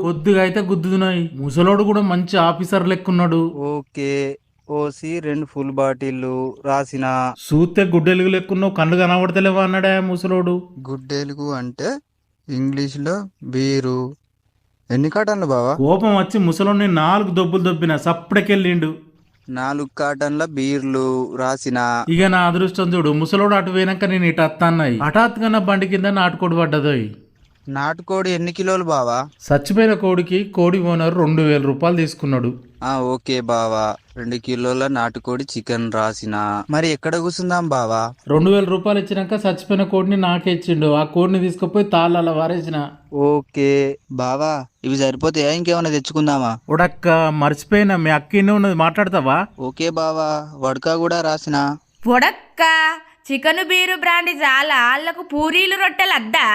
కొద్దిగా అయితే గుద్దుతున్నాయి. ముసలోడు కూడా మంచి ఆఫీసర్ లెక్కున్నాడు. ఓకే. ఓసి 2 ఫుల్ బాటిల్లు రాసిన. చూస్తే గుడ్డెలుగు లెక్కున్నావు, కళ్ళు కనబడతలేవా అన్నాడా ముసలోడు. గుడ్డెలుగు అంటే ఇంగ్లీష్లో బీరు. ఎన్ని కాటన్లు బావా? కోపం వచ్చి ముసలోడిని 4 దొబ్బులు దొబ్బిన సప్పుడకెళ్ళిండు. 4 కాటన్ల బీర్లు రాసిన. ఇక నా అదృష్టం చూడు, ముసలోడు అటు పోయినాక నేను ఇటు అత్తన్నాయి. హఠాత్తుగా నా బండి కింద నాటుకోడి పడ్డదోయ్. నాటుకోడి ఎన్ని కిలోలు బావా? చచ్చిపోయిన కోడికి కోడి ఓనర్ 2000 రూపాయలు తీసుకున్నాడు. ఓకే బావా. 2 కిలోల నాటుకోడి చికెన్ రాసిన. మరి ఎక్కడ కూర్చుందాం బావా? 2000 రూపాయలు ఇచ్చినాక చచ్చిపోయిన కోడిని నాకే ఇచ్చిండు. ఆ కోడిని తీసుకుపోయి తాళ్ళ వారేసిన. ఓకే బావా, ఇవి సరిపోతాయా? ఇంకేమైనా తెచ్చుకుందామా? ఉడక్క మర్చిపోయినా, మీ అక్కినే ఉన్నది, మాట్లాడతావా? ఓకే బావా. వడక కూడా రాసిన. పొడక్క చికెన్ బీరు బ్రాండ్ చాలా, వాళ్ళకు పూరీలు రొట్టెలు అద్దా.